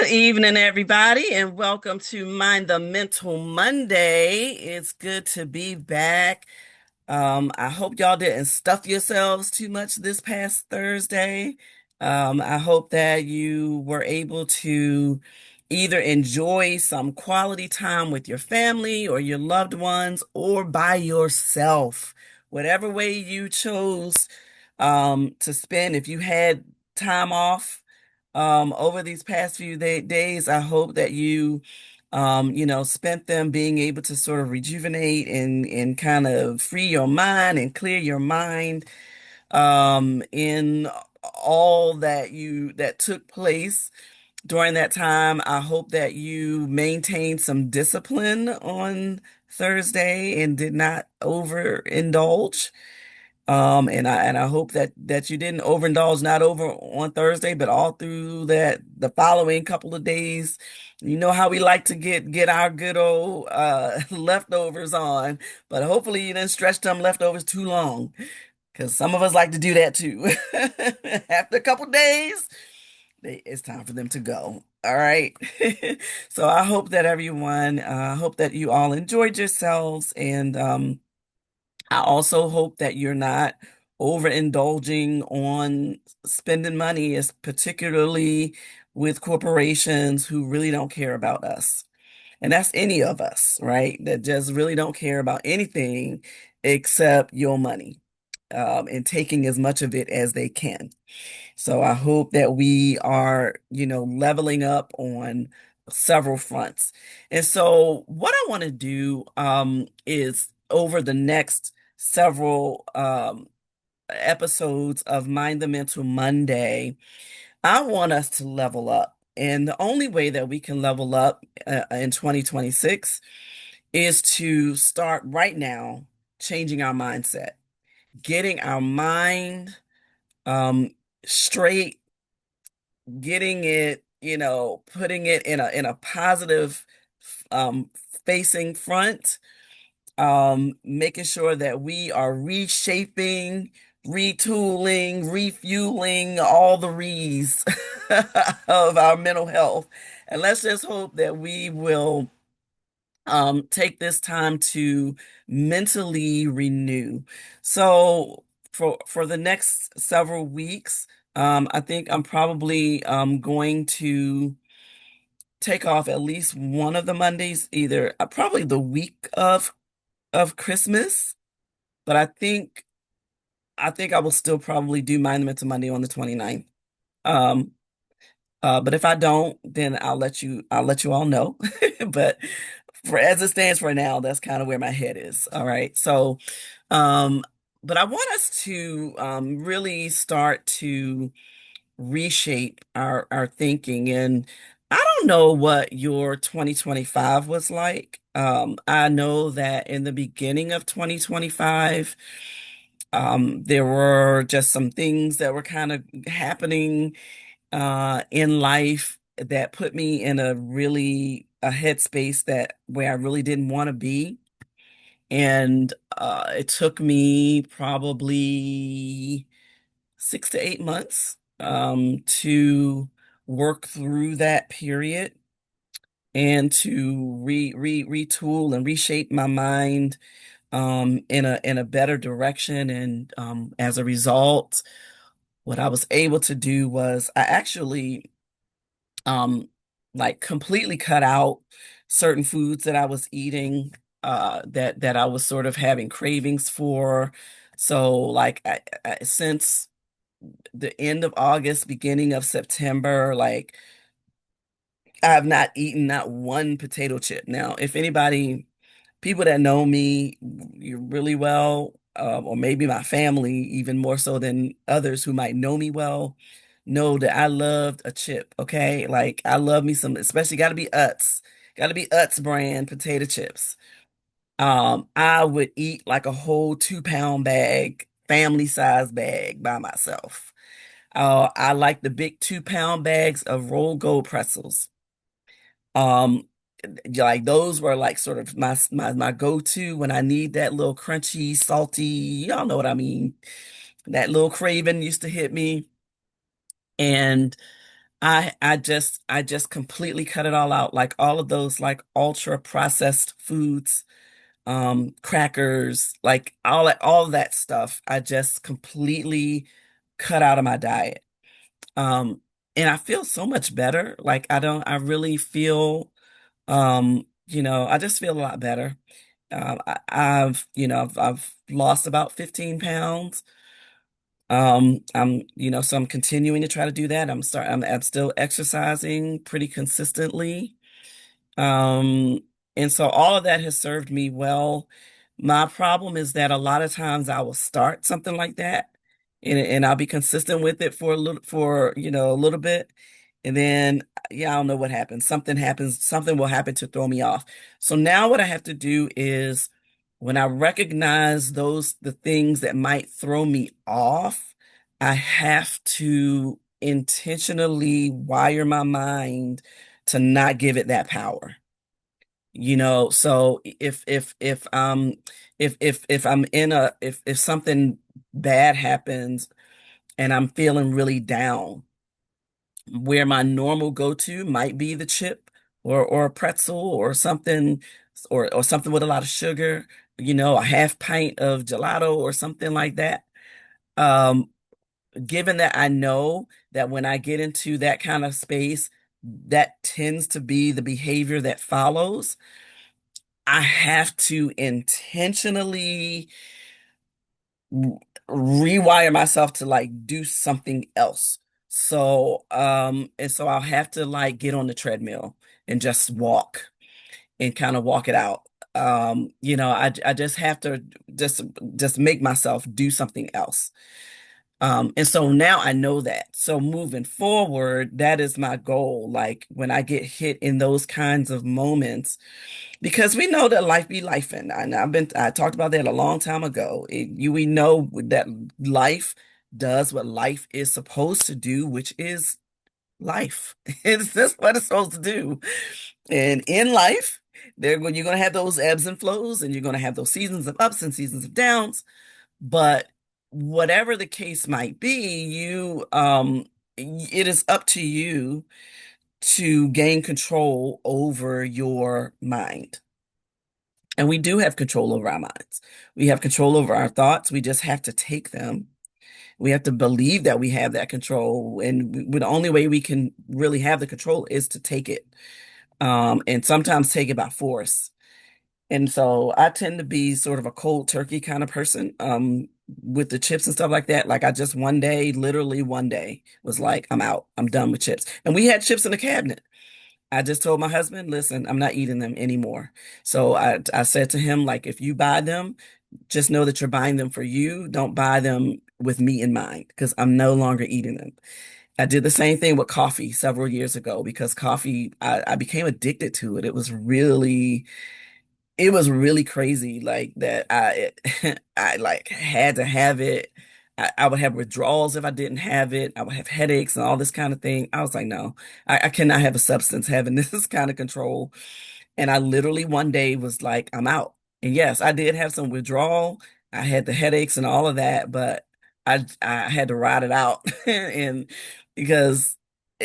Good evening, everybody, and welcome to Mind the Mental Monday. It's good to be back. I hope y'all didn't stuff yourselves too much this past Thursday. I hope that you were able to either enjoy some quality time with your family or your loved ones or by yourself. Whatever way you chose to spend, if you had time off over these past few days, I hope that you spent them being able to sort of rejuvenate and kind of free your mind and clear your mind in all that took place during that time. I hope that you maintained some discipline on Thursday and did not overindulge. And I hope that you didn't overindulge, not over on Thursday, but all through the following couple of days. You know how we like to get our good old leftovers on, but hopefully you didn't stretch them leftovers too long, because some of us like to do that too. After a couple days, it's time for them to go. All right. So I hope that everyone, I hope that you all enjoyed yourselves, and I also hope that you're not overindulging on spending money, is particularly with corporations who really don't care about us. And that's any of us, right? That just really don't care about anything except your money, and taking as much of it as they can. So I hope that we are, leveling up on several fronts. And so what I want to do is over the next several episodes of Mind the Mental Monday, I want us to level up. And the only way that we can level up in 2026 is to start right now changing our mindset, getting our mind straight, getting it, putting it in a positive um facing front, making sure that we are reshaping, retooling, refueling all the re's of our mental health. And let's just hope that we will take this time to mentally renew. So for the next several weeks, I think I'm probably going to take off at least one of the Mondays, either probably the week of Christmas, but I think I will still probably do Mind the Mental Monday on the 29th. Um, but if I don't, then I'll let you all know. But for as it stands for now, that's kind of where my head is. All right. So, um, but I want us to really start to reshape our thinking. And I don't know what your 2025 was like. I know that in the beginning of 2025, there were just some things that were kind of happening in life that put me in a headspace that where I really didn't want to be. And it took me probably 6 to 8 months to work through that period and to retool and reshape my mind in a better direction. And as a result, what I was able to do was I actually um like completely cut out certain foods that I was eating, that I was sort of having cravings for. So like since the end of August, beginning of September, like I have not eaten not one potato chip. Now, if anybody, people that know me really well, or maybe my family even more so than others who might know me well, know that I loved a chip. Okay, like I love me some, especially got to be Utz brand potato chips. I would eat like a whole 2 pound bag, family size bag by myself. I like the big 2 pound bags of rolled gold pretzels. Um, like those were like sort of my go-to when I need that little crunchy, salty, y'all know what I mean. That little craving used to hit me. And I just completely cut it all out. Like all of those like ultra processed foods, crackers, like all of that stuff. I just completely cut out of my diet. Um, and I feel so much better. Like I really feel, I just feel a lot better. I've lost about 15 pounds. So I'm continuing to try to do that. I'm still exercising pretty consistently. Um, and so all of that has served me well. My problem is that a lot of times I will start something like that and I'll be consistent with it for a little bit. And then, yeah, I don't know what happens. Something will happen to throw me off. So now what I have to do is when I recognize the things that might throw me off, I have to intentionally wire my mind to not give it that power. So if I'm in a if something bad happens and I'm feeling really down, where my normal go-to might be the chip or a pretzel or something with a lot of sugar, a half pint of gelato or something like that. Um, Given that I know that when I get into that kind of space, that tends to be the behavior that follows. I have to intentionally r- rewire myself to like do something else. So I'll have to like get on the treadmill and just walk and kind of walk it out. I just have to just just make myself do something else. And so now I know that. So moving forward, that is my goal. Like when I get hit in those kinds of moments, because we know that life be life, and I talked about that a long time ago. We know that life does what life is supposed to do, which is life. It's just what it's supposed to do. And in life, you're going to have those ebbs and flows, and you're going to have those seasons of ups and seasons of downs. But whatever the case might be, it is up to you to gain control over your mind. And we do have control over our minds. We have control over our thoughts. We just have to take them. We have to believe that we have that control. And the only way we can really have the control is to take it. And sometimes take it by force. And so I tend to be sort of a cold turkey kind of person, with the chips and stuff like that. Like I just one day, literally one day, was like, I'm out. I'm done with chips. And we had chips in the cabinet. I just told my husband, listen, I'm not eating them anymore. So I said to him, like, if you buy them, just know that you're buying them for you. Don't buy them with me in mind because I'm no longer eating them. I did the same thing with coffee several years ago because coffee, I became addicted to it. It was really crazy like that. I like had to have it. I would have withdrawals if I didn't have it. I would have headaches and all this kind of thing. I was like, no, I cannot have a substance having this kind of control. And I literally one day was like, I'm out. And yes, I did have some withdrawal. I had the headaches and all of that, but I had to ride it out. And because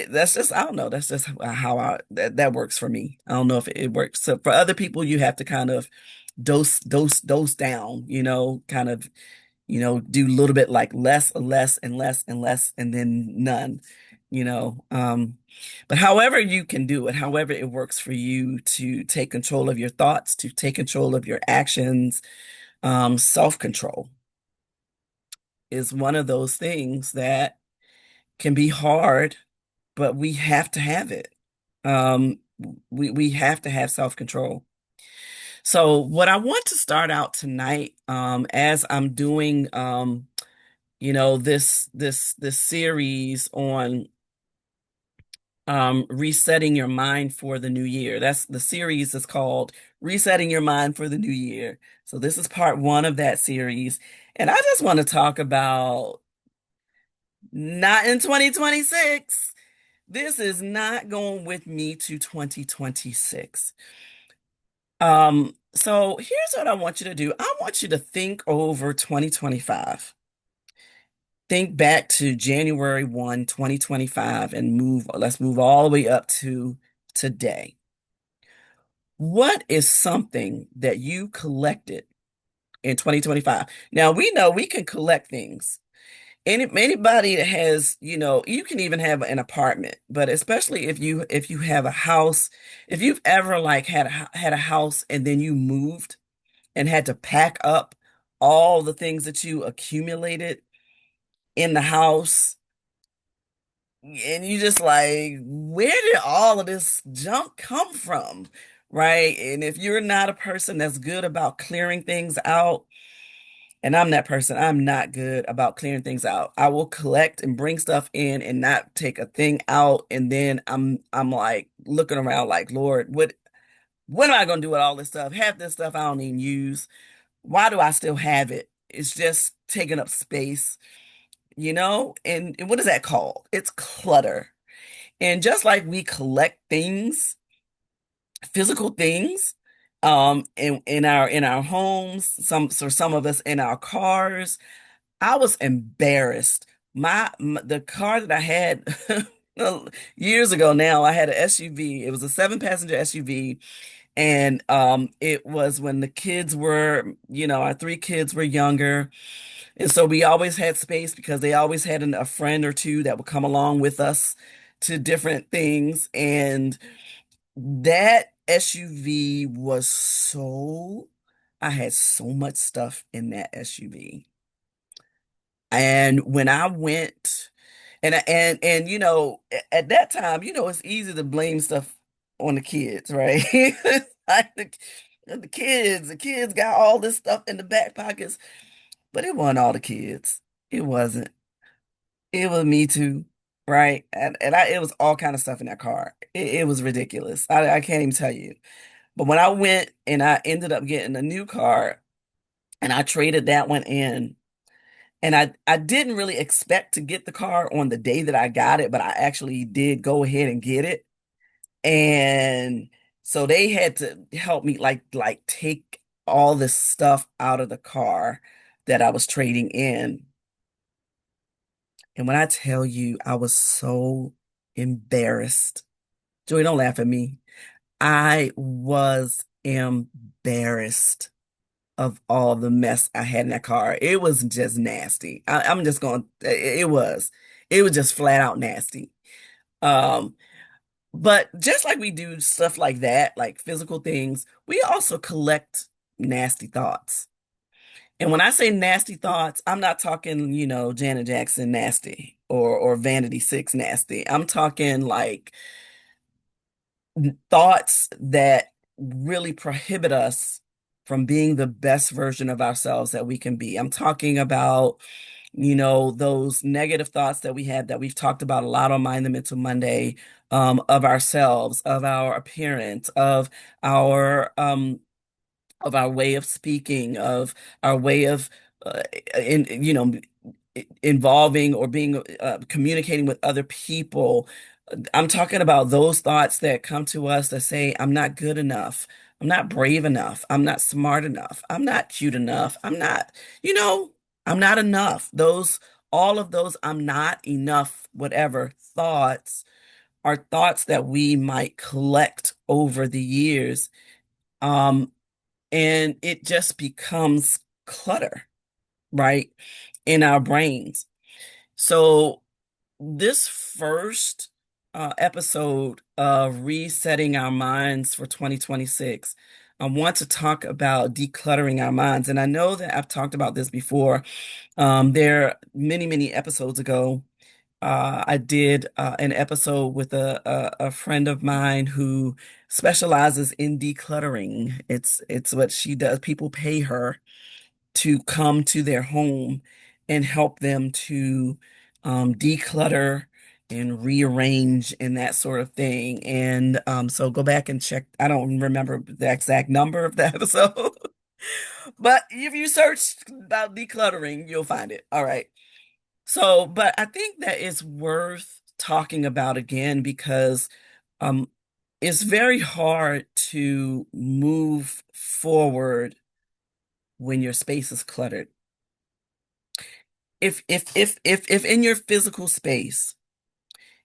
that's just, I don't know, that's just how that works for me. I don't know if it works. So for other people, you have to kind of dose down, kind of, do a little bit like less, less, and less, and less, and then none, you know. But however you can do it, however it works for you to take control of your thoughts, to take control of your actions, self-control is one of those things that can be hard, but we have to have it. Um, we have to have self-control. So what I want to start out tonight, as I'm doing, this series on resetting your mind for the new year. That's the series is called Resetting Your Mind for the New Year. So this is part one of that series. And I just want to talk about not in 2026. This is not going with me to 2026. So here's what I want you to do. I want you to think over 2025. think back to January 1, 2025, and let's move all the way up to today. What is something that you collected in 2025? Now we know we can collect things. Anybody that has, you can even have an apartment, but especially if you have a house, if you've ever like had a house and then you moved and had to pack up all the things that you accumulated in the house, and you just like, where did all of this junk come from? Right? And if you're not a person that's good about clearing things out, and I'm that person. I'm not good about clearing things out. I will collect and bring stuff in and not take a thing out. And then I'm like looking around like, Lord, what am I gonna do with all this stuff? Half this stuff I don't even use. Why do I still have it? It's just taking up space, And what is that called? It's clutter. And just like we collect things, physical things, in our homes, some of us in our cars. I was embarrassed. The car that I had years ago now, I had an SUV. It was a seven-passenger SUV, and it was when the kids were, our three kids were younger, and so we always had space because they always had a friend or two that would come along with us to different things, and that SUV was I had so much stuff in that SUV. And when I went, and at that time, it's easy to blame stuff on the kids, right? Like the kids got all this stuff in the back pockets, but it wasn't all the kids. It wasn't. It was me too, right? And it was all kind of stuff in that car. It was ridiculous. I can't even tell you. But when I went and I ended up getting a new car, and I traded that one in. And I didn't really expect to get the car on the day that I got it, but I actually did go ahead and get it. And so they had to help me like take all this stuff out of the car that I was trading in. And when I tell you, I was so embarrassed. Joey, don't laugh at me. I was embarrassed of all the mess I had in that car. It was just nasty. I'm just going, it was just flat out nasty. Um, but just like we do stuff like that, like physical things, we also collect nasty thoughts. And when I say nasty thoughts, I'm not talking, Janet Jackson nasty or Vanity Six nasty. I'm talking like thoughts that really prohibit us from being the best version of ourselves that we can be. I'm talking about, those negative thoughts that we have that we've talked about a lot on Mind the Mental Monday, of ourselves, of our appearance, of our way of speaking, of our way of, in, involving or being, communicating with other people. I'm talking about those thoughts that come to us that say, I'm not good enough. I'm not brave enough. I'm not smart enough. I'm not cute enough. You know, I'm not enough. All of those I'm not enough, whatever thoughts are thoughts that we might collect over the years. Um, and it just becomes clutter, right, in our brains. So this first episode of Resetting Our Minds for 2026, I want to talk about decluttering our minds. And I know that I've talked about this before. There many, many episodes ago, I did an episode with a friend of mine who specializes in decluttering. It's what she does. People pay her to come to their home and help them to declutter and rearrange and that sort of thing. And so go back and check. I don't remember the exact number of the episode, but if you search about decluttering, you'll find it. All right. So, but I think that it's worth talking about again because um, it's very hard to move forward when your space is cluttered. if in your physical space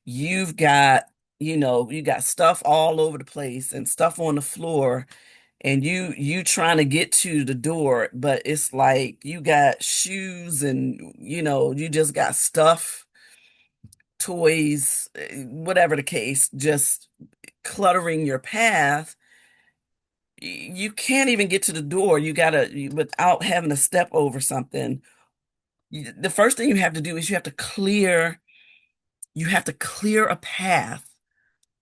you've got, you got stuff all over the place and stuff on the floor, and you trying to get to the door, but it's like you got shoes and you just got stuff, toys, whatever the case, just cluttering your path. You can't even get to the door. Without having to step over something. The first thing you have to do is you have to clear a path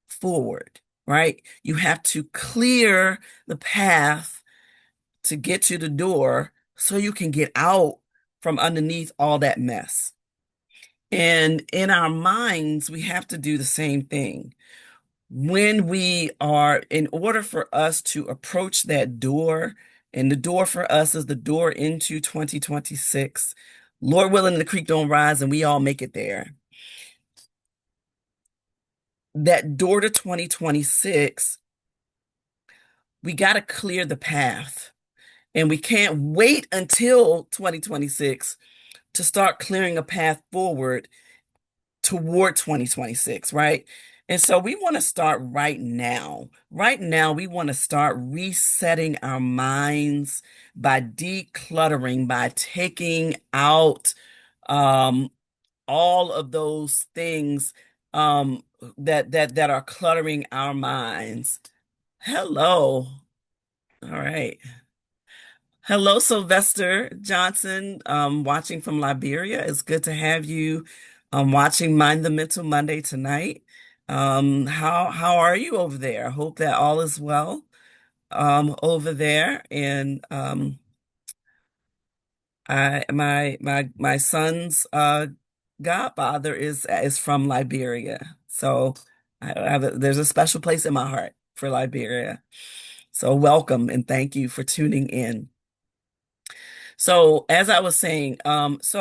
forward, right? You have to clear the path to get to the door so you can get out from underneath all that mess. And in our minds, we have to do the same thing. In order for us to approach that door, and the door for us is the door into 2026, Lord willing, the creek don't rise and we all make it there. That door to 2026, we got to clear the path. And we can't wait until 2026 to start clearing a path forward toward 2026, right? And so we want to start right now. Right now, we want to start resetting our minds by decluttering, by taking out um, all of those things that are cluttering our minds. Hello. All right. Hello, Sylvester Johnson, watching from Liberia. It's good to have you watching Mind the Mental Monday tonight. How are you over there? I hope that all is well over there. And my son's godfather is from Liberia, so there's a special place in my heart for Liberia. So welcome and thank you for tuning in. So as I was saying, as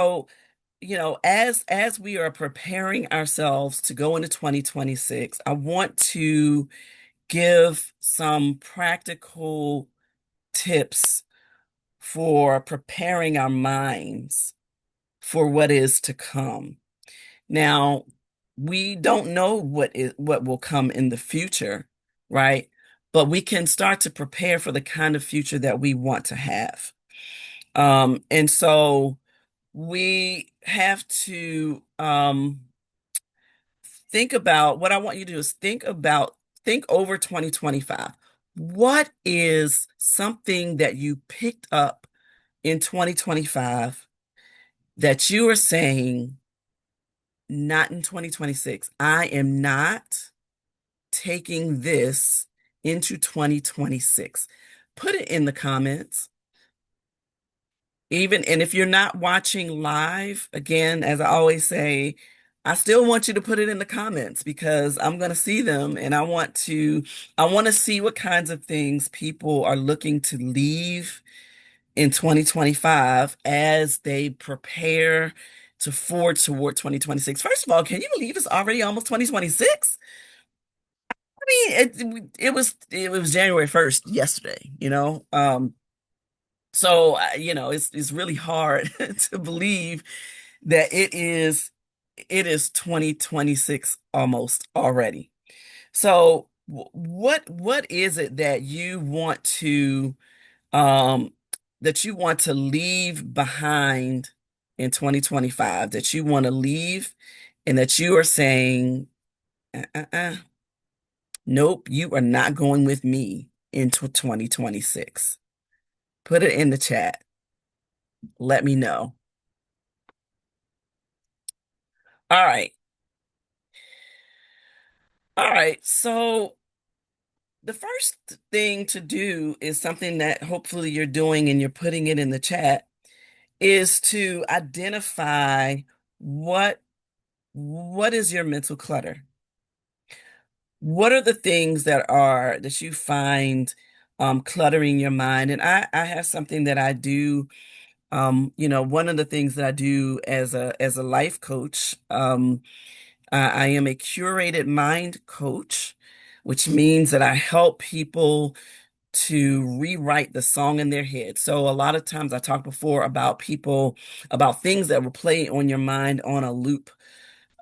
we are preparing ourselves to go into 2026, I want to give some practical tips for preparing our minds for what is to come. Now, we don't know what will come in the future, right? But we can start to prepare for the kind of future that we want to have. And so we have to think about what I want you to do is think over 2025. What is something that you picked up in 2025 that you are saying, not in 2026? I am not taking this into 2026. Put it in the comments. And if you're not watching live, again, as I always say, I still want you to put it in the comments because I'm going to see them, and I want to see what kinds of things people are looking to leave in 2025 as they prepare to forge toward 2026. First of all, can you believe it's already almost 2026? I mean, it was January 1st yesterday, So, it's really hard to believe that it is 2026 almost already. So, what is it um that you want to leave behind in 2025, that you want to leave and that you are saying, nope, you are not going with me into 2026? Put it in the chat. Let me know. All right. All right. So the first thing to do is something that hopefully you're doing and you're putting it in the chat, is to identify what what is your mental clutter? What are the things that you find cluttering your mind? And I have something that I do. One of the things that I do as a life coach, I am a curated mind coach, which means that I help people to rewrite the song in their head. So a lot of times I talked before about people, about things that will play on your mind on a loop.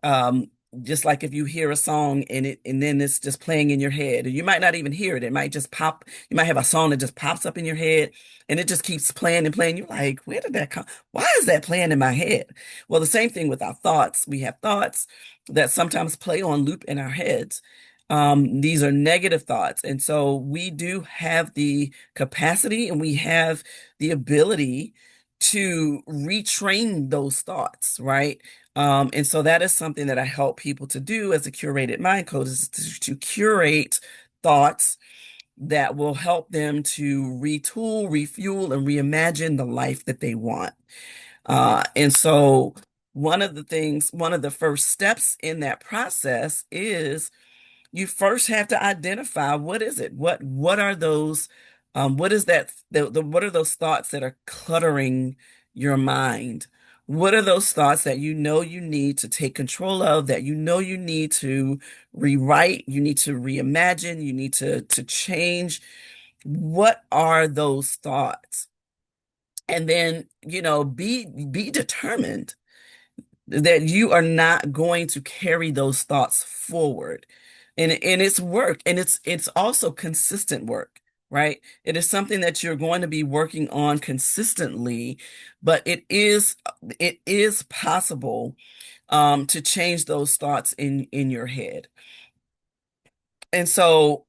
um just like if you hear a song and then it's just playing in your head, you might not even hear it. It might just pop. You might have a song that just pops up in your head and it just keeps playing and playing. You're like, where did that come? Why is that playing in my head? Well, the same thing with our thoughts. We have thoughts that sometimes play on loop in our heads. These are negative thoughts, and so we do have the capacity and we have the ability to retrain those thoughts, right? And so that is something that I help people to do as a curated mind coach, is to curate thoughts that will help them to retool, refuel, and reimagine the life that they want. And so one of the first steps in that process is you first have to identify what is it? What are those what is that what are those thoughts that are cluttering your mind? What are those thoughts that you know you need to take control of, that you know you need to rewrite, you need to reimagine, you need to change? What are those thoughts? And then, be determined that you are not going to carry those thoughts forward. And it's work, and it's also consistent work, right? It is something that you're going to be working on consistently, but it is possible to change those thoughts in your head. And so,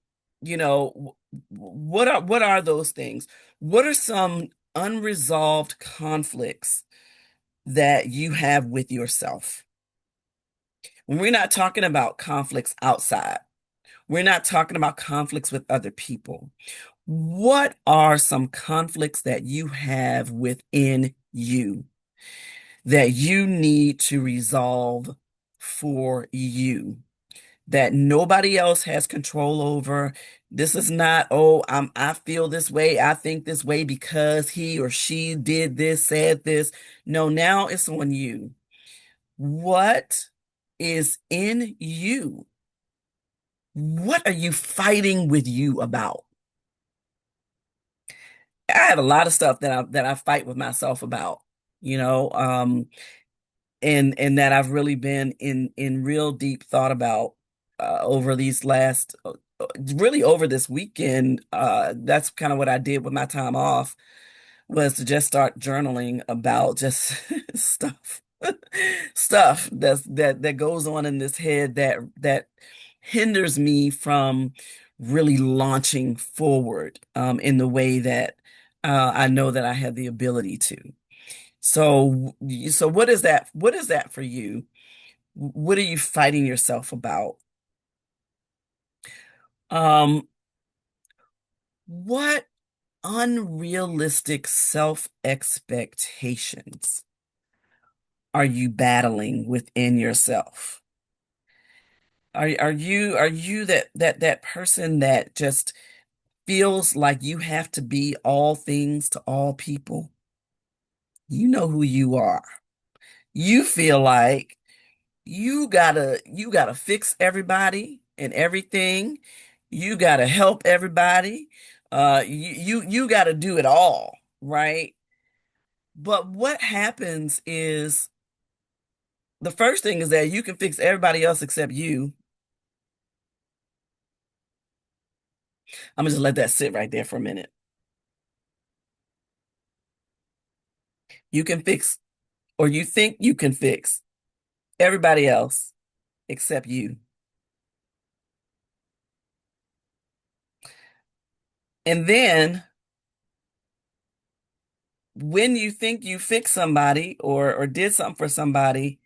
what are those things? What are some unresolved conflicts that you have with yourself? When we're not talking about conflicts outside, we're not talking about conflicts with other people. What are some conflicts that you have within you that you need to resolve for you, that nobody else has control over? This is not, oh, I feel this way, I think this way because he or she did this, said this. No, now it's on you. What is in you? What are you fighting with you about? I have a lot of stuff that I fight with myself about, you know, and that I've really been in real deep thought about over these last really over this weekend. That's kind of what I did with my time off, was to just start journaling about just stuff stuff that goes on in this head that hinders me from really launching forward in the way that I know that I have the ability to. So what is that for you? What are you fighting yourself about? Um, what unrealistic self expectations are you battling within yourself? Are you that person that just feels like you have to be all things to all people? You know who you are. You feel like you gotta fix everybody and everything. You gotta help everybody. You gotta do it all, right? But what happens is, the first thing is that you can fix everybody else except you. I'm gonna just let that sit right there for a minute. You can fix, or you think you can fix, everybody else except you. And then when you think you fixed somebody or did something for somebody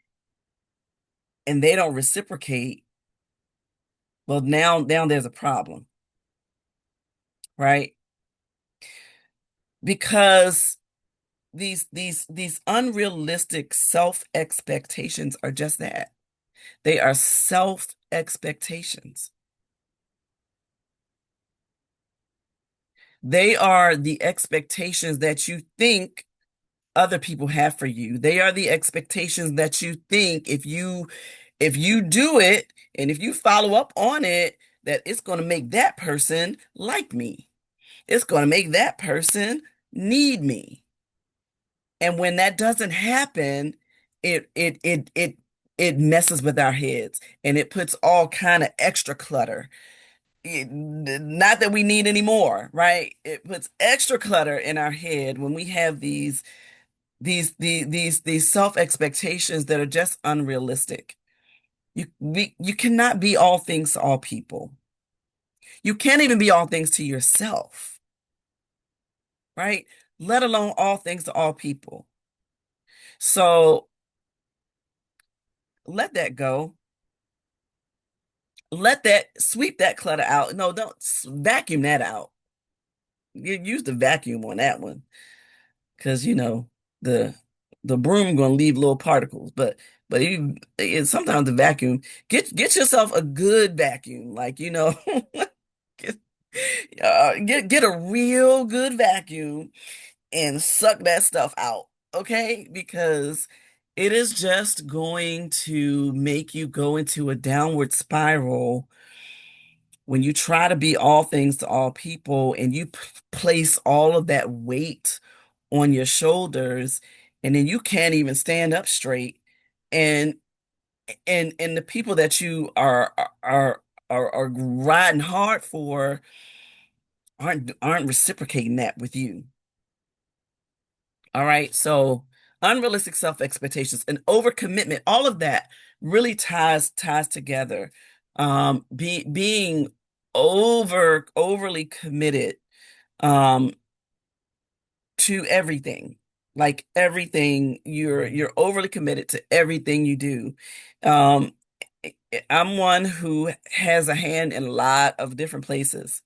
and they don't reciprocate, well, now there's a problem, right? Because these unrealistic self expectations are just that. They are self expectations. They are the expectations that you think other people have for you. They are the expectations that you think if you do it and if you follow up on it, that it's going to make that person like me. it's going to make that person need me. And when that doesn't happen, it it it it it messes with our heads and it puts all kind of extra clutter. Not that we need any more, right? It puts extra clutter in our head when we have these self expectations that are just unrealistic. You cannot be all things to all people. You can't even be all things to yourself, right? Let alone all things to all people. So let that go. Let that sweep that clutter out. No, don't vacuum that out. You use the vacuum on that one because the the broom gonna leave little particles. But sometimes the vacuum get yourself a good vacuum, like get get a real good vacuum and suck that stuff out, okay? Because it is just going to make you go into a downward spiral when you try to be all things to all people and you place all of that weight on your shoulders and then you can't even stand up straight and and the people that you are riding hard for aren't reciprocating that with you. All right. So unrealistic self-expectations and overcommitment, all of that really ties together. Being overly committed um to everything. Like everything, you're overly committed to everything you do. Um I'm one who has a hand in a lot of different places,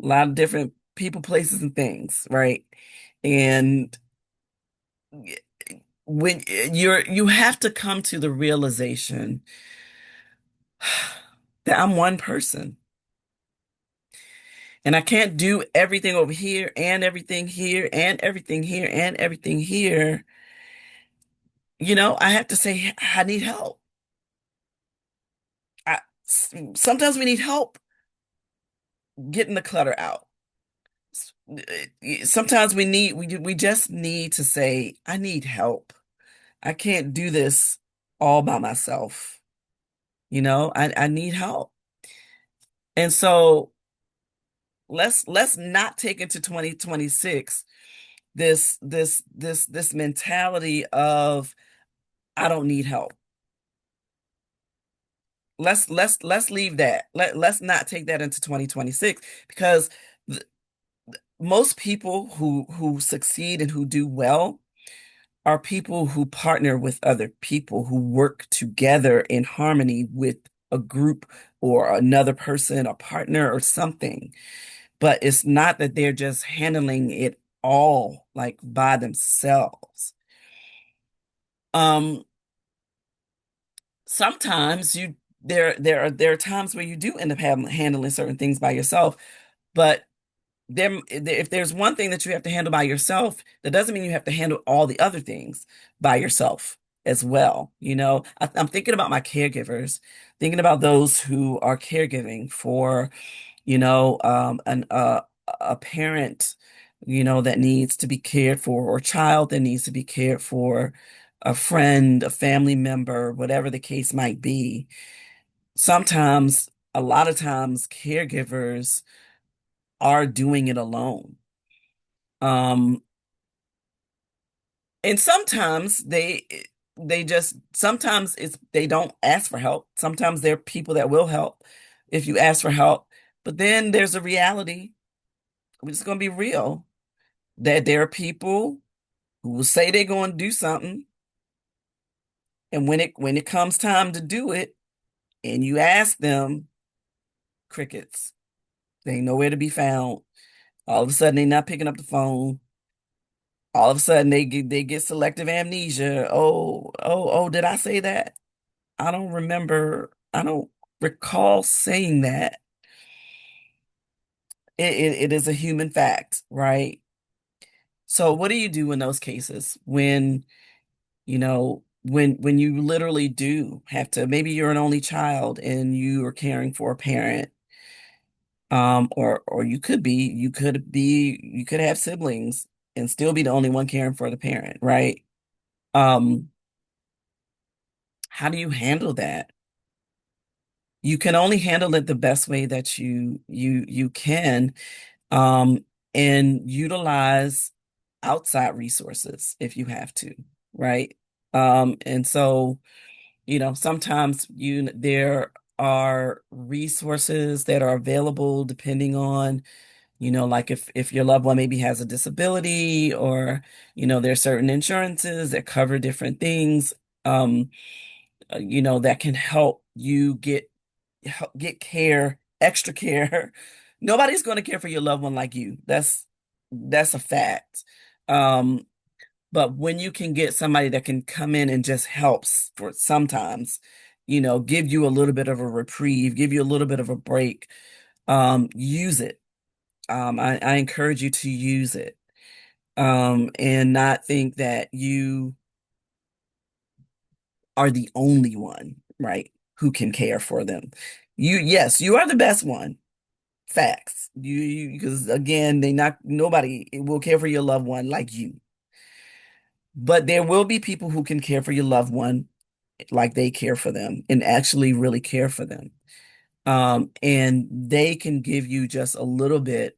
a lot of different people, places, and things, right? And when you have to come to the realization that I'm one person and I can't do everything over here and everything here and everything here and everything here. I have to say I need help. Sometimes we need help getting the clutter out. Sometimes we just need to say I need help. I can't do this all by myself. I need help. And so let's not take into 2026 this mentality of I don't need help. Let's leave that. Let's not take that into 2026 because th most people who succeed and who do well are people who partner with other people who work together in harmony with a group or another person, a partner or something. But it's not that they're just handling it all like by themselves. Um, Sometimes there are times where you do end up handling certain things by yourself, but if there's one thing that you have to handle by yourself, that doesn't mean you have to handle all the other things by yourself as well. I'm thinking about my caregivers, thinking about those who are caregiving for an a parent, that needs to be cared for, or child that needs to be cared for, a friend, a family member, whatever the case might be. Sometimes, a lot of times, caregivers are doing it alone. Um, and sometimes sometimes they don't ask for help. Sometimes there are people that will help if you ask for help. But then there's a reality. We're just gonna be real that there are people who will say they're going to do something, and when it comes time to do it, and you ask them, crickets. They ain't nowhere to be found. All of a sudden, they're not picking up the phone. All of a sudden, they get selective amnesia. Oh, did I say that? I don't remember. I don't recall saying that. It is a human fact, right? So, what do you do in those cases when you literally do have to, maybe you're an only child and you are caring for a parent, Or you could have siblings and still be the only one caring for the parent, right? Um, how do you handle that? You can only handle it the best way that you can, um, and utilize outside resources if you have to, right? And so, sometimes there are resources that are available depending on, like if your loved one maybe has a disability, or, there's certain insurances that cover different things, um, that can help you get care, extra care. Nobody's going to care for your loved one like you. That's a fact. Um, but when you can get somebody that can come in and just helps for sometimes, give you a little bit of a reprieve, give you a little bit of a break, use it. I encourage you to use it, and not think that you are the only one, right, who can care for them. Yes, you are the best one. Facts. Because again, nobody will care for your loved one like you. But there will be people who can care for your loved one like they care for them and actually really care for them. And they can give you just a little bit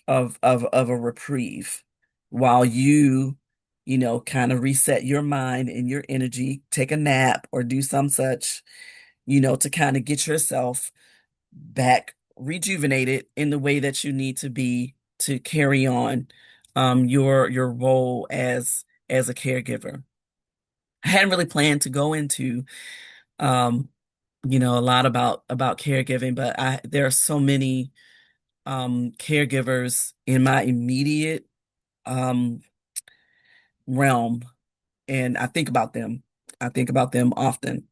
of a reprieve while kind of reset your mind and your energy, take a nap or do some such, to kind of get yourself back rejuvenated in the way that you need to be to carry on your role as a caregiver. I hadn't really planned to go into um a lot about caregiving, but I there are so many caregivers in my immediate um realm, and I think about them. I think about them often.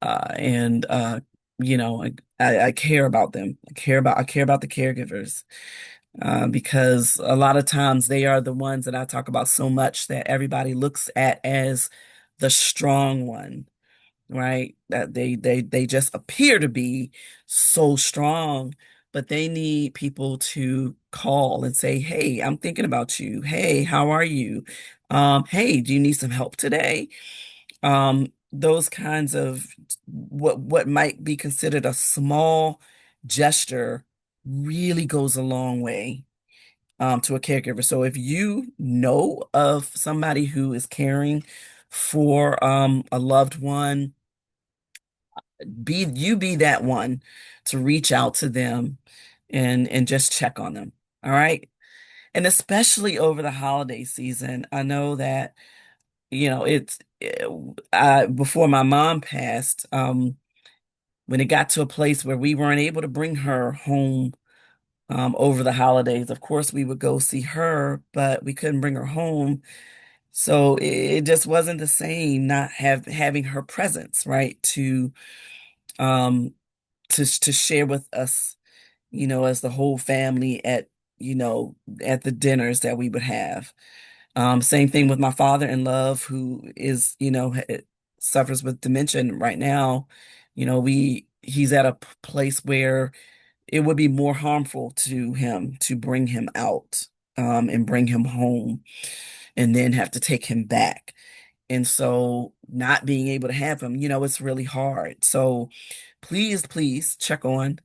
And I care about them. I care about the caregivers, because a lot of times they are the ones that I talk about so much that everybody looks at as the strong one, right? That they just appear to be so strong, but they need people to call and say, "Hey, I'm thinking about you. Hey, how are you? Hey, do you need some help today?" Those kinds of what might be considered a small gesture really goes a long way, to a caregiver. So if you know of somebody who is caring for a loved one, be that one to reach out to them and just check on them. All right. And especially over the holiday season, I know that, it's before my mom passed, when it got to a place where we weren't able to bring her home over the holidays. Of course, we would go see her, but we couldn't bring her home. So it just wasn't the same not having her presence, right? Um to share with us, as the whole family at the dinners that we would have. Same thing with my father in love, who is, suffers with dementia right now. He's at a place where it would be more harmful to him to bring him out, and bring him home and then have to take him back. And so not being able to have him, it's really hard. So please check on,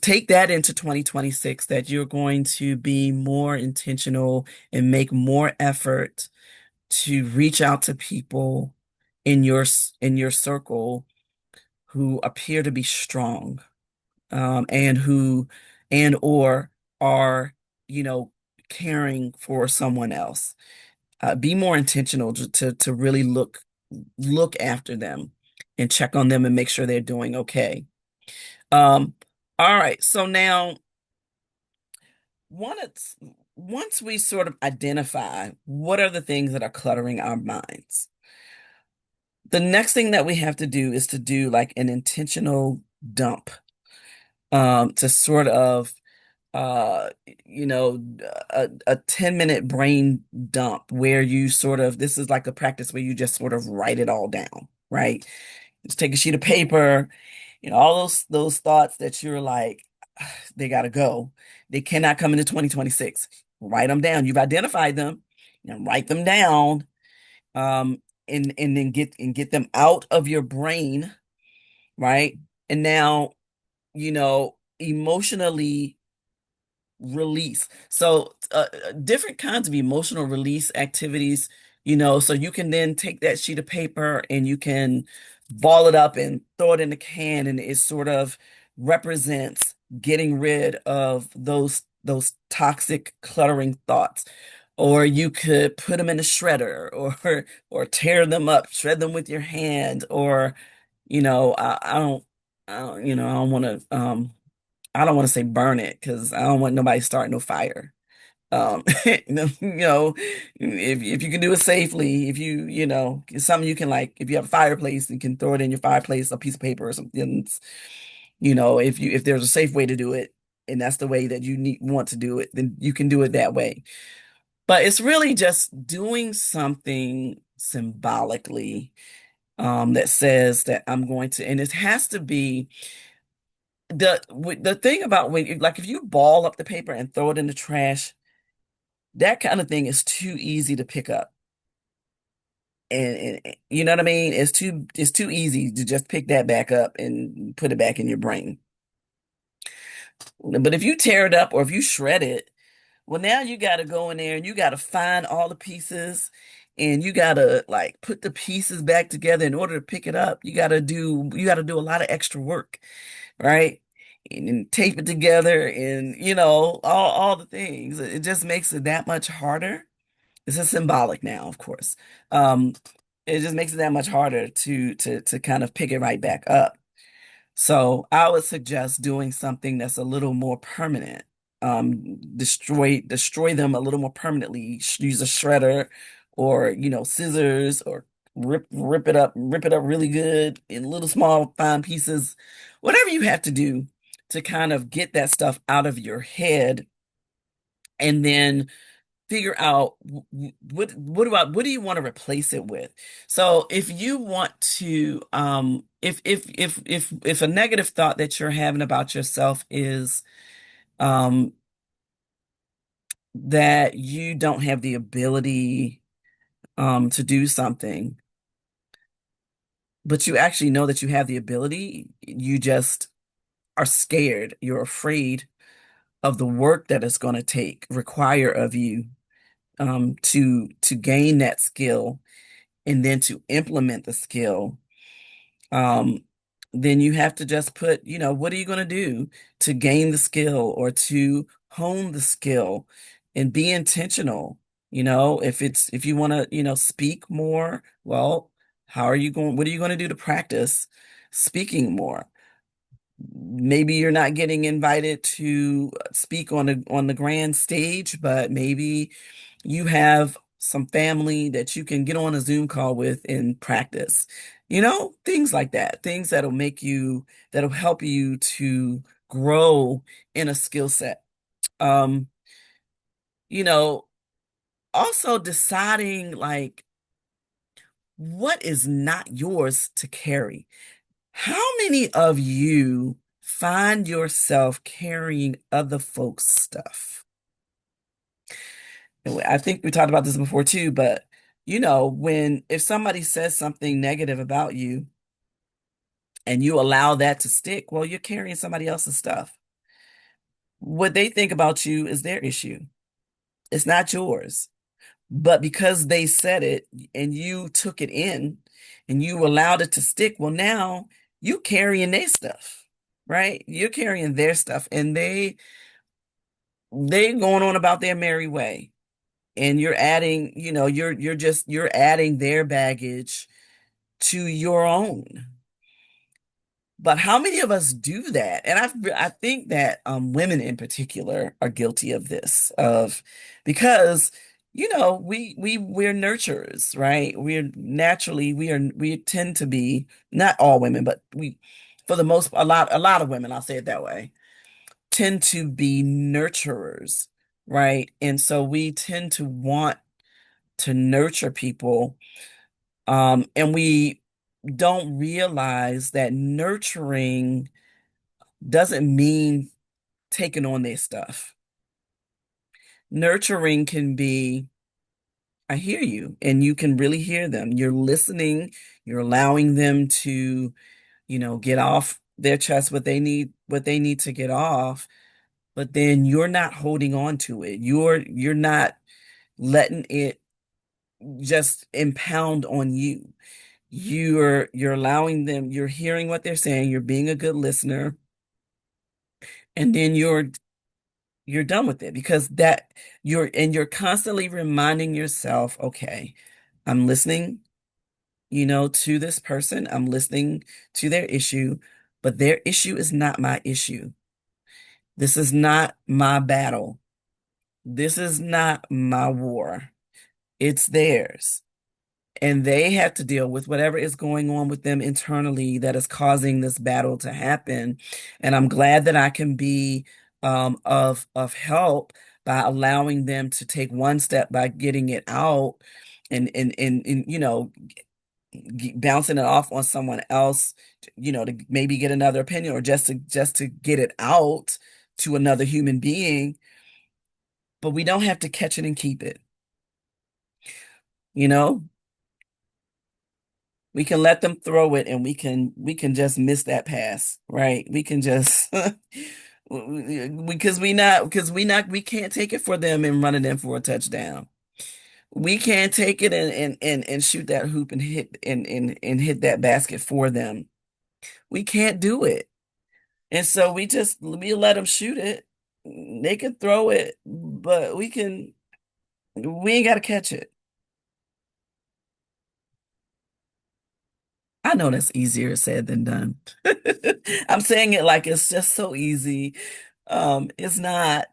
take that into 2026, that you're going to be more intentional and make more effort to reach out to people in your circle who appear to be strong, and who and or are, you know, caring for someone else. Be more intentional to really look after them and check on them and make sure they're doing okay. Um, all right, so now once once we sort of identify what are the things that are cluttering our minds, the next thing that we have to do is to do like an intentional dump, to sort of uh you know a 10-minute brain dump where you sort of this is like a practice where you just sort of write it all down, right? Just take a sheet of paper, all those thoughts that you're like, they got to go. They cannot come into 2026. Write them down. You've identified them and write them down. And then get them out of your brain, right? And now, emotionally release. So, different kinds of emotional release activities, so you can then take that sheet of paper and you can ball it up and throw it in the can, and it sort of represents getting rid of those toxic, cluttering thoughts. Or you could put them in a shredder, or tear them up, shred them with your hand, or I don't want to I don't want to say burn it because I don't want nobody starting no fire. If you can do it safely, if it's something you can, like, if you have a fireplace, you can throw it in your fireplace, a piece of paper or something. If there's a safe way to do it, and that's the way that you want to do it, then you can do it that way. But it's really just doing something symbolically, that says that I'm going to, and it has to be. The thing about like, if you ball up the paper and throw it in the trash, that kind of thing is too easy to pick up. And you know what I mean? It's too easy to just pick that back up and put it back in your brain. But if you tear it up or if you shred it, well, now you got to go in there and you got to find all the pieces, and you got to, like, put the pieces back together in order to pick it up. You got to do a lot of extra work, right? And then tape it together, and all the things. It just makes it that much harder. This is symbolic now, of course. Um, it just makes it that much harder to kind of pick it right back up. So I would suggest doing something that's a little more permanent. Destroy them a little more permanently. Use a shredder, or scissors, or rip it up really good in little small fine pieces. Whatever you have to do to kind of get that stuff out of your head, and then figure out what do you want to replace it with. So if you want to, if a negative thought that you're having about yourself is, um that you don't have the ability to do something, but you actually know that you have the ability, you just are scared, you're afraid of the work that it's going to require of you, to gain that skill, and then to implement the skill. um, then you have to just put, what are you going to do to gain the skill or to hone the skill, and be intentional. If you want to, speak more, well, what are you going to do to practice speaking more? Maybe you're not getting invited to speak on the grand stage, but maybe you have some family that you can get on a Zoom call with and practice. Things like that. Things that'll help you to grow in a skill set. Um, you know, Also deciding, like, what is not yours to carry. How many of you find yourself carrying other folks' stuff? And I think we talked about this before too, but if somebody says something negative about you and you allow that to stick, well, you're carrying somebody else's stuff. What they think about you is their issue. It's not yours. But because they said it and you took it in and you allowed it to stick, well, now you carrying their stuff, right? You're carrying their stuff, and they going on about their merry way. And you're adding, you're adding their baggage to your own. But how many of us do that? And I think that, women in particular are guilty of this, because we're nurturers, right? We tend to be, not all women, but for the most, a lot of women, I'll say it that way, tend to be nurturers, right? And so we tend to want to nurture people, and we don't realize that nurturing doesn't mean taking on their stuff. Nurturing can be, I hear you, and you can really hear them. You're listening, you're allowing them to, get off their chest what they need to get off, but then you're not holding on to it. You're not letting it just impound on you. You're allowing them, you're hearing what they're saying, you're being a good listener, and then you're done with it because that you're constantly reminding yourself, okay, I'm listening, to this person. I'm listening to their issue, but their issue is not my issue. This is not my battle. This is not my war. It's theirs. And they have to deal with whatever is going on with them internally that is causing this battle to happen. And I'm glad that I can be of help by allowing them to take one step by getting it out and bouncing it off on someone else, to maybe get another opinion or just to get it out to another human being. But we don't have to catch it and keep it. You know, we can let them throw it and we can just miss that pass, right? We can just we can't take it for them and run it in for a touchdown. We can't take it and shoot that hoop and hit that basket for them. We can't do it. And so we let them shoot it. They can throw it, but we ain't got to catch it. I know that's easier said than done. I'm saying it like it's just so easy. It's not,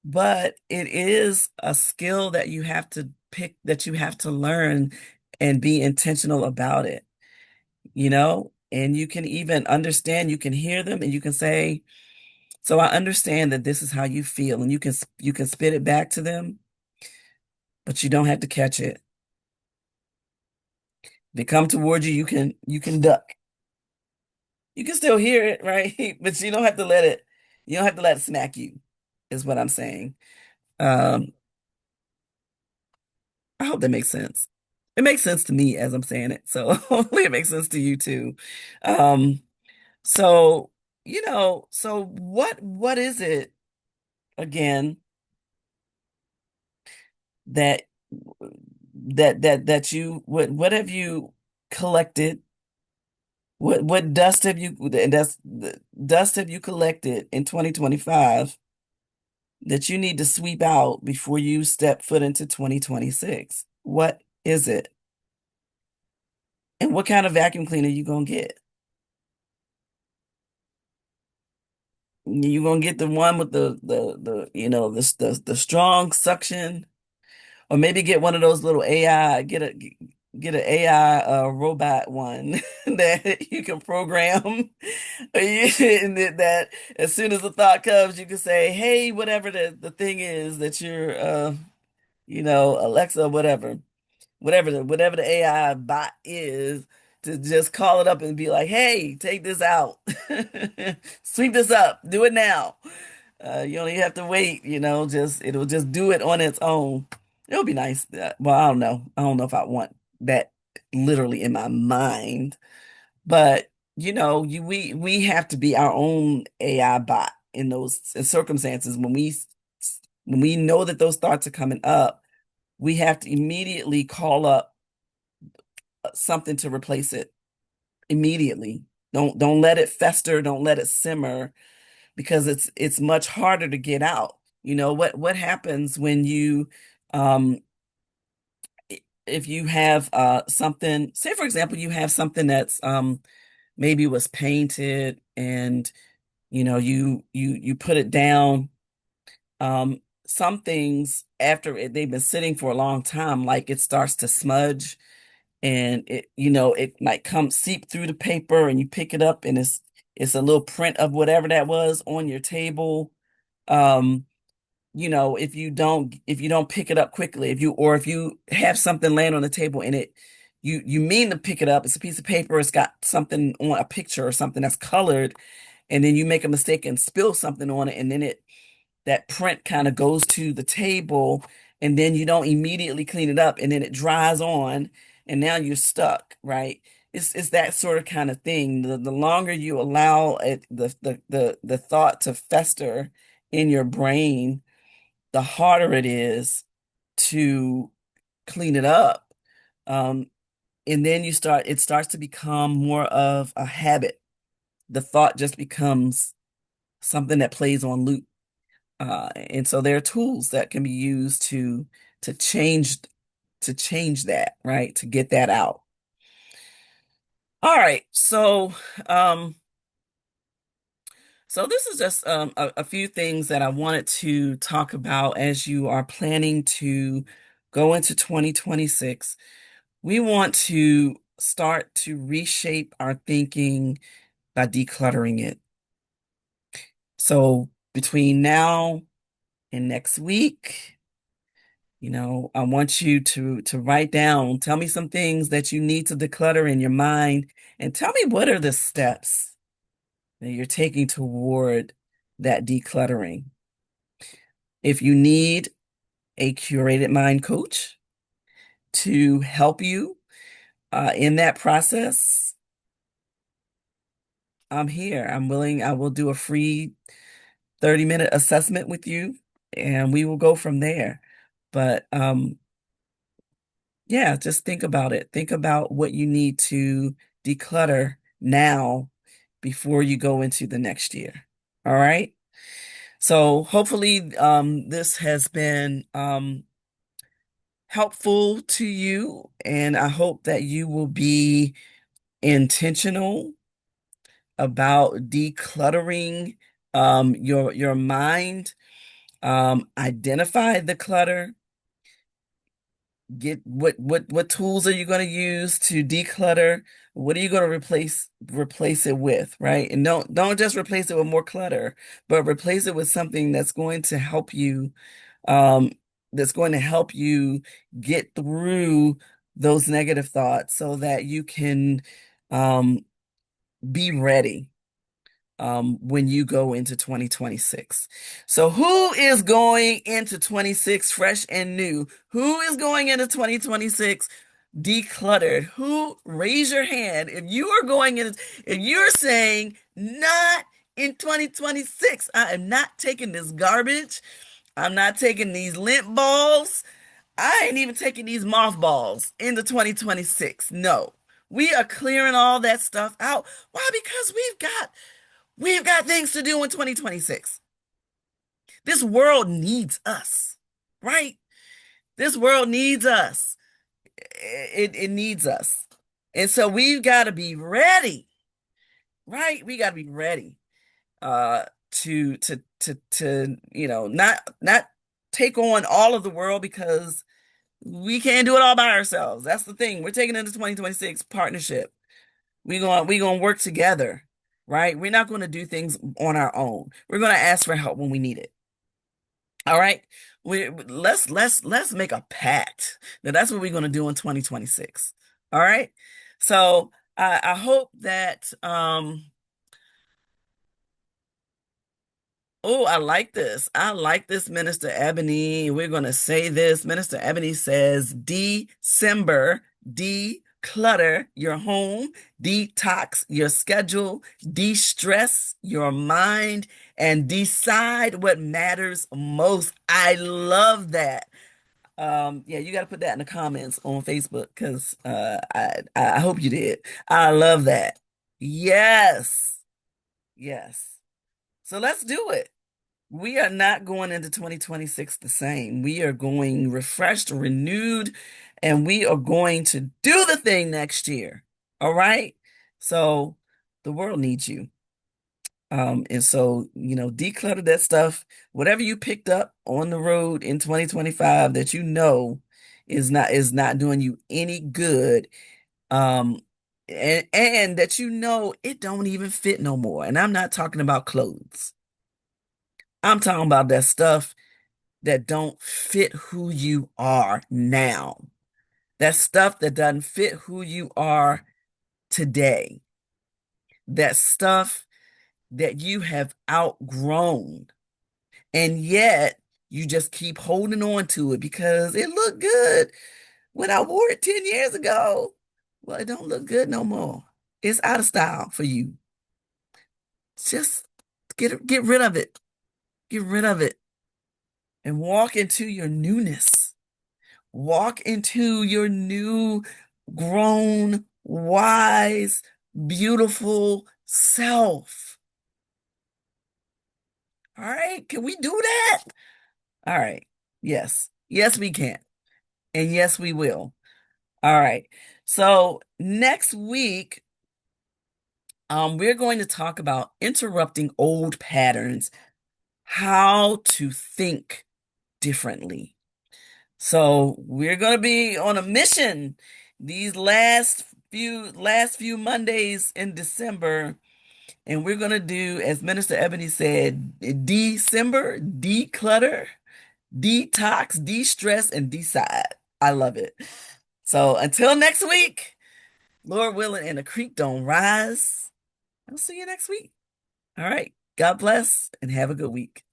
but it is a skill that you have to pick, that you have to learn and be intentional about it, and you can even understand, you can hear them and you can say, so I understand that this is how you feel, and you can spit it back to them, but you don't have to catch it. If they come towards you, you can duck. You can still hear it, right? But you don't have to let it smack you, is what I'm saying. Um, I hope that makes sense. It makes sense to me as I'm saying it, so hopefully it makes sense to you too. Um, so, so what is it again that what have you collected? What dust have you that's the dust have you collected in 2025 that you need to sweep out before you step foot into 2026? What is it? And what kind of vacuum cleaner you gonna get? You gonna get the one with the strong suction, or maybe get one of those little AI, get an AI robot one that you can program. And that as soon as the thought comes, you can say, "Hey, whatever the thing is that you're Alexa, whatever the AI bot is, to just call it up and be like, "Hey, take this out. Sweep this up. Do it now." You don't even have to wait, just it'll just do it on its own. It'll be nice. Well, I don't know. I don't know if I want that literally in my mind, but we have to be our own AI bot in those circumstances when we know that those thoughts are coming up. We have to immediately call up something to replace it immediately. Don't let it fester, don't let it simmer, because it's much harder to get out. What happens when you um if you have something, say for example, you have something that's maybe was painted, and you put it down. Some things after they've been sitting for a long time, like it starts to smudge, and it might come seep through the paper, and you pick it up and it's a little print of whatever that was on your table. Um, if you don't pick it up quickly, if you have something laying on the table and you mean to pick it up, it's a piece of paper, it's got something on, a picture or something that's colored, and then you make a mistake and spill something on it, and then that print kind of goes to the table, and then you don't immediately clean it up, and then it dries on, and now you're stuck, right? It's that sort of kind of thing. The longer you allow the thought to fester in your brain, the harder it is to clean it up. Um, and then it starts to become more of a habit. The thought just becomes something that plays on loop. And so there are tools that can be used to change to change that, right? To get that out. All right. So this is just a few things that I wanted to talk about as you are planning to go into 2026. We want to start to reshape our thinking by decluttering it. So between now and next week, I want you to write down, tell me some things that you need to declutter in your mind, and tell me what are the steps that you're taking toward that decluttering. If you need a curated mind coach to help you in that process, I'm here. I'm willing. I will do a free 30-minute assessment with you, and we will go from there. But yeah, just think about it. Think about what you need to declutter now before you go into the next year. All right. So hopefully, this has been helpful to you, and I hope that you will be intentional about decluttering your mind. Identify the clutter. Get what tools are you going to use to declutter? What are you going to replace it with, right? And don't just replace it with more clutter, but replace it with something um that's going to help you get through those negative thoughts so that you can um be ready when you go into 2026. So who is going into 26 fresh and new? Who is going into 2026 decluttered? Who, raise your hand if you are going in, if you're saying, not in 2026, I am not taking this garbage. I'm not taking these lint balls. I ain't even taking these mothballs into 2026. No. We are clearing all that stuff out. Why? Because we've got things to do in 2026. This world needs us, right? This world needs us. It needs us. And so we've got to be ready, right? We got to be ready to not take on all of the world because we can't do it all by ourselves. That's the thing. We're taking into 2026 partnership. We gonna work together, right? We're not going to do things on our own. We're going to ask for help when we need it. All right. Let's make a pact. Now that's what we're going to do in 2026. All right. So I hope that oh, I like this. I like this, Minister Ebony. We're going to say this. Minister Ebony says, December, declutter your home, detox your schedule, de-stress your mind, and decide what matters most. I love that. Yeah, you got to put that in the comments on Facebook because I hope you did. I love that. Yes, yes. So let's do it. We are not going into 2026 the same. We are going refreshed, renewed, and we are going to do the thing next year. All right? So the world needs you. And so, declutter that stuff. Whatever you picked up on the road in 2025 that is not doing you any good. Um, and that it don't even fit no more. And I'm not talking about clothes. I'm talking about that stuff that don't fit who you are now. That stuff that doesn't fit who you are today. That stuff that you have outgrown, and yet you just keep holding on to it because it looked good when I wore it 10 years ago. Well, it don't look good no more. It's out of style for you. Just get rid of it. Get rid of it and walk into your newness. Walk into your new, grown, wise, beautiful self. All right, can we do that? All right. Yes. Yes, we can. And yes, we will. All right. So next week, we're going to talk about interrupting old patterns, how to think differently. So we're going to be on a mission these last few Mondays in December, and we're going to do, as Minister Ebony said, December, declutter, detox, de-stress, and decide. I love it. So until next week, Lord willing, and the creek don't rise. I'll see you next week. All right. God bless and have a good week.